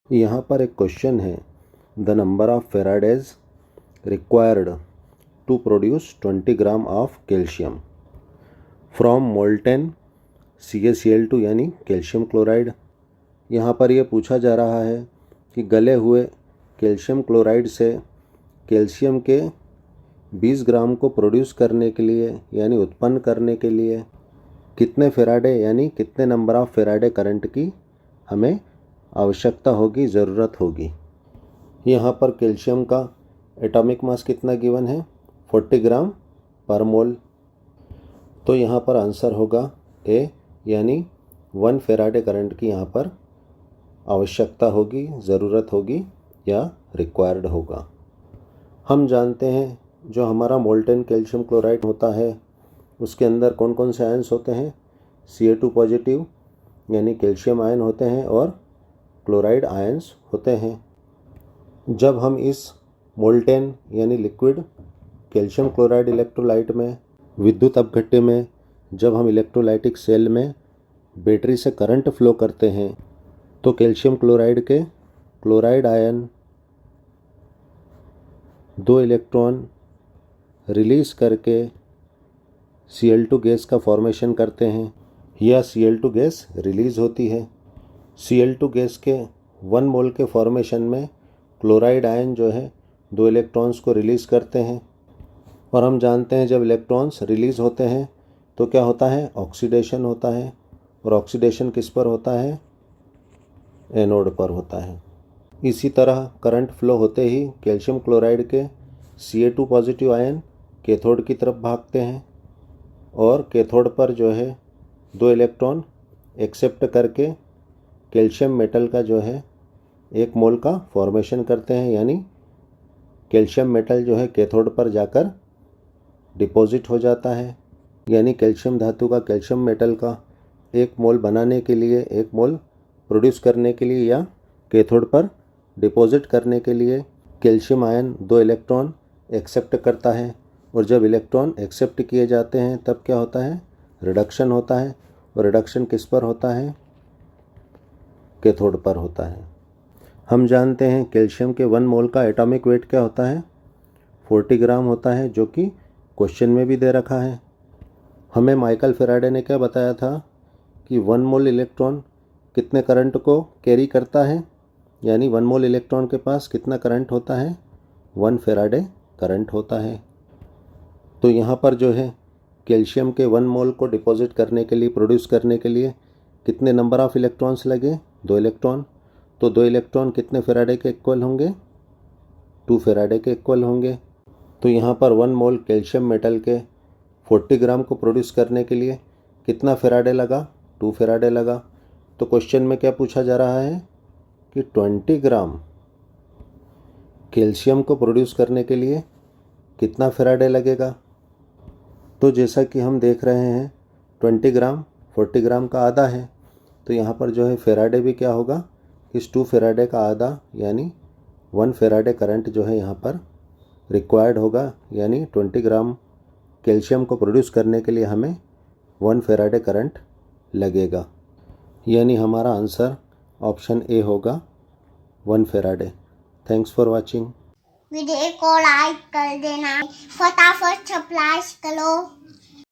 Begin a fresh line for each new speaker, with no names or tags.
यहाँ पर एक क्वेश्चन है, the number of Faradays required to produce 20 gram of calcium from molten CaCl2 यानी कैल्शियम क्लोराइड। यहाँ पर यह पूछा जा रहा है कि गले हुए कैल्शियम क्लोराइड से कैल्शियम के 20 ग्राम को प्रोड्यूस करने के लिए यानी उत्पन्न करने के लिए कितने फेराडे यानी कितने नंबर ऑफ फेराडे करंट की हमें आवश्यकता होगी, ज़रूरत होगी। यहाँ पर कैल्शियम का एटॉमिक मास कितना गिवन है, 40 ग्राम पर मोल। तो यहाँ पर आंसर होगा ए, यानी 1 फेराडे करंट की यहाँ पर आवश्यकता होगी, ज़रूरत होगी या रिक्वायर्ड होगा। हम जानते हैं जो हमारा मोल्टेन कैल्शियम क्लोराइड होता है उसके अंदर कौन कौन से आयन्स होते हैं, Ca2 पॉजिटिव यानी कैल्शियम आयन होते हैं और क्लोराइड आयन्स होते हैं। जब हम इस मोल्टेन यानी लिक्विड कैल्शियम क्लोराइड इलेक्ट्रोलाइट में विद्युत अपघट्य में जब हम इलेक्ट्रोलाइटिक सेल में बैटरी से करंट फ्लो करते हैं तो कैल्शियम क्लोराइड के क्लोराइड आयन 2 इलेक्ट्रॉन रिलीज़ करके Cl2 गैस का फॉर्मेशन करते हैं या Cl2 गैस रिलीज़ होती है। Cl2 गैस के 1 मोल के फॉर्मेशन में क्लोराइड आयन जो है 2 इलेक्ट्रॉन्स को रिलीज़ करते हैं और हम जानते हैं जब इलेक्ट्रॉन्स रिलीज़ होते हैं तो क्या होता है, ऑक्सीडेशन होता है। और ऑक्सीडेशन किस पर होता है, एनोड पर होता है। इसी तरह करंट फ्लो होते ही कैल्शियम क्लोराइड के Ca2 पॉजिटिव आयन कैथोड की तरफ भागते हैं और कैथोड पर जो है 2 इलेक्ट्रॉन एक्सेप्ट करके कैल्शियम मेटल का जो है 1 मोल का फॉर्मेशन करते हैं, यानी कैल्शियम मेटल जो है कैथोड पर जाकर डिपॉजिट हो जाता है। यानी कैल्शियम धातु का कैल्शियम मेटल का 1 मोल बनाने के लिए, 1 मोल प्रोड्यूस करने के लिए या कैथोड पर डिपॉजिट करने के लिए कैल्शियम आयन 2 इलेक्ट्रॉन एक्सेप्ट करता है और जब इलेक्ट्रॉन एक्सेप्ट किए जाते हैं तब क्या होता है, रिडक्शन होता है। और रिडक्शन किस पर होता है, कैथोड पर होता है। हम जानते हैं कैल्शियम के 1 मोल का एटॉमिक वेट क्या होता है, 40 ग्राम होता है, जो कि क्वेश्चन में भी दे रखा है। हमें माइकल फेराडे ने क्या बताया था कि 1 मोल इलेक्ट्रॉन कितने करंट को कैरी करता है, यानी 1 मोल इलेक्ट्रॉन के पास कितना करंट होता है, 1 फेराडे करंट होता है। तो यहाँ पर जो है कैल्शियम के 1 मोल को डिपॉजिट करने के लिए, प्रोड्यूस करने के लिए कितने नंबर ऑफ इलेक्ट्रॉन्स लगे, 2 इलेक्ट्रॉन। तो 2 इलेक्ट्रॉन कितने फेराडे के इक्वल होंगे, 2 फेराडे के इक्वल होंगे। तो यहाँ पर 1 मोल कैल्शियम मेटल के 40 ग्राम को प्रोड्यूस करने के लिए कितना फेराडे लगा, 2 फेराडे लगा। तो क्वेश्चन में क्या पूछा जा रहा है कि 20 ग्राम कैल्शियम को प्रोड्यूस करने के लिए कितना फेराडे लगेगा। तो जैसा कि हम देख रहे हैं 20 ग्राम 40 ग्राम का आधा है, तो यहाँ पर जो है फेराडे भी क्या होगा, इस 2 फेराडे का आधा यानी 1 फेराडे करंट जो है यहाँ पर रिक्वायर्ड होगा। यानी 20 ग्राम कैल्शियम को प्रोड्यूस करने के लिए हमें 1 फेराडे करंट लगेगा। यानी हमारा आंसर ऑप्शन ए होगा, 1 Faraday. Thanks for watching.
Video को लाइक कर देना, फटाफट सब्सक्राइब करो।